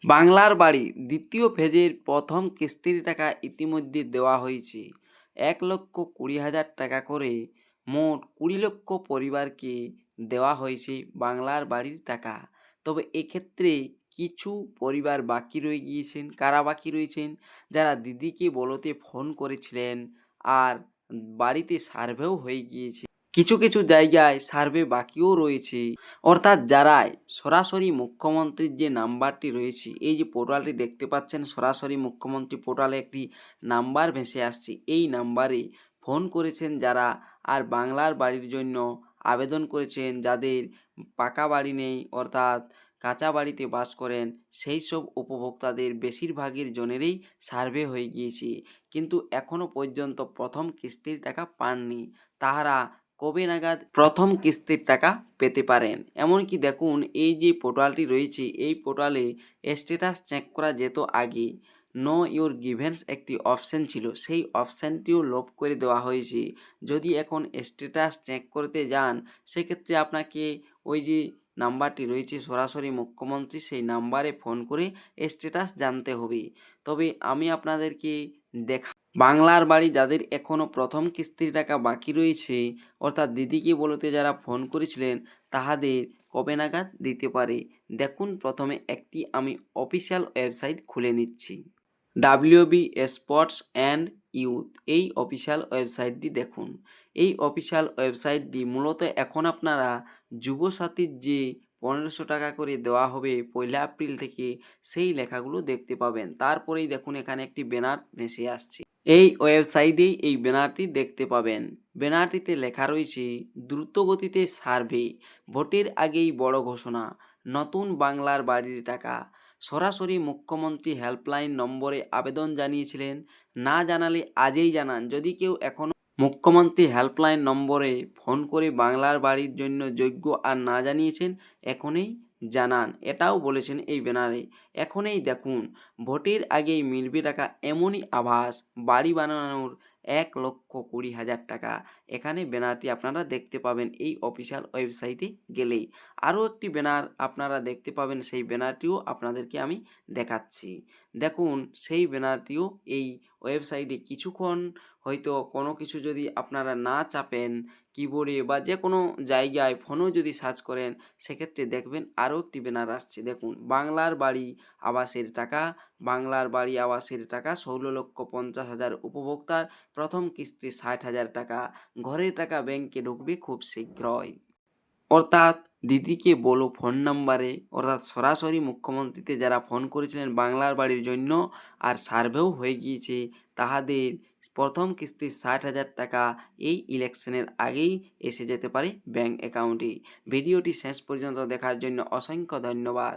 বাংলার বাড়ি দ্বিতীয় ফেজের প্রথম কিস্তির টাকা ইতিমধ্যে দেওয়া হয়েছে। ১,২০,০০০ টাকা করে মোট ২০ লক্ষ পরিবারকে দেওয়া হয়েছে বাংলার বাড়ির টাকা। তবে এক্ষেত্রে কিছু পরিবার বাকি রয়ে গিয়েছেন। কারা বাকি রয়েছেন? যারা দিদিকে বলতে ফোন করেছিলেন আর বাড়িতে সার্ভেও হয়ে গিয়েছে। কিছু কিছু জায়গায় সার্ভে বাকিও রয়েছে। অর্থাৎ যারাই সরাসরি মুখ্যমন্ত্রীর যে নাম্বারটি রয়েছে, এই যে পোর্টালটি দেখতে পাচ্ছেন, সরাসরি মুখ্যমন্ত্রী পোর্টালে একটি নাম্বার ভেসে আসছে। এই নাম্বারে ফোন করেছেন যারা আর বাংলার বাড়ির জন্য আবেদন করেছেন, যাদের পাকা বাড়ি নেই অর্থাৎ কাঁচা বাড়িতে বাস করেন, সেই সব উপভোক্তাদের বেশিরভাগের জনেরই সার্ভে হয়ে গিয়েছে, কিন্তু এখনও পর্যন্ত প্রথম কিস্তির টাকা পাননি। তাহারা কবে নাগাদ প্রথম কিস্তির টাকা পেতে পারেন? এমনকি দেখুন, এই যে পোর্টালটি রয়েছে, এই পোর্টালে স্ট্যাটাস চেক করা যেত আগে। নো ইউর গিভেন্স একটি অপশান ছিল, সেই অপশানটিও লোপ করে দেওয়া হয়েছে। যদি এখন স্ট্যাটাস চেক করতে যান, সেক্ষেত্রে আপনাকে ওই যে নাম্বারটি রয়েছে সরাসরি মুখ্যমন্ত্রী, সেই নাম্বারে ফোন করে স্ট্যাটাস জানতে হবে। তবে আমি আপনাদেরকে দেখা বাংলার বাড়ি যাদের এখনও প্রথম কিস্তির টাকা বাকি রয়েছে, অর্থাৎ দিদিকে বলতে যারা ফোন করেছিলেন, তাহাদের কবে নাগাদ দিতে পারে। দেখুন, প্রথমে একটি আমি অফিসিয়াল ওয়েবসাইট খুলে নিচ্ছি। WB স্পোর্টস অ্যান্ড ইউথ, এই অফিসিয়াল ওয়েবসাইটটি দেখুন। এই অফিসিয়াল ওয়েবসাইটটি মূলত এখন আপনারা যুবসাথীর যে ১৫০০ টাকা করে দেওয়া হবে ১লা এপ্রিল থেকে, সেই লেখাগুলো দেখতে পাবেন। তারপরেই দেখুন এখানে একটি ব্যানার ভেসে আসছে। এই ওয়েবসাইটেই এই ব্যানারটি দেখতে পাবেন। ব্যানারটিতে লেখা রয়েছে, দ্রুতগতিতে সার্ভে, ভোটের আগেই বড় ঘোষণা, নতুন বাংলার বাড়ির টাকা। সরাসরি মুখ্যমন্ত্রী হেল্পলাইন নম্বরে আবেদন জানিয়েছিলেন, না জানালে আজই জানান। যদি কেউ এখনও মুখ্যমন্ত্রী হেল্পলাইন নম্বরে ফোন করে বাংলার বাড়ির জন্য যোগ্য আর না জানিয়েছেন, এখনই জানান, এটাও বলেছেন এই ব্যানারে। এখনই দেখুন, ভোটের আগেই মিলবে টাকা, এমনই আভাস, বাড়ি বানানোর ১,২০,০০০ টাকা। এখানে ব্যানারটি আপনারা দেখতে পাবেন এই অফিসিয়াল ওয়েবসাইটে গেলেই। আরও একটি ব্যানার আপনারা দেখতে পাবেন, সেই ব্যানারটিও আপনাদেরকে আমি দেখাচ্ছি। দেখুন, সেই ব্যানারটিও এই ওয়েবসাইটে কিছুক্ষণ হয়তো কোনো কিছু যদি আপনারা না চাপেন কিবোর্ডে বা যে কোনো জায়গায় ফোনেও যদি সার্চ করেন, সেক্ষেত্রে দেখবেন আরও একটি ব্যানার আসছে। দেখুন, বাংলার বাড়ি আবাসের টাকা, বাংলার বাড়ি আবাসের টাকা ১৬,৫০,০০০ উপভোক্তার প্রথম কিস্তি ৬০,০০০ টাকা, ঘরের টাকা ব্যাংকে ঢুকবে খুব শীঘ্রই। অর্থাৎ দিদিকে বলো ফোন নাম্বারে, অর্থাৎ সরাসরি মুখ্যমন্ত্রীতে যারা ফোন করেছিলেন বাংলার বাড়ির জন্য আর সার্ভেও হয়ে গিয়েছে, তাহাদের প্রথম কিস্তির ৬০,০০০ টাকা এই ইলেকশনের আগেই এসে যেতে পারে ব্যাংক অ্যাকাউন্টে। ভিডিওটি শেষ পর্যন্ত দেখার জন্য অসংখ্য ধন্যবাদ।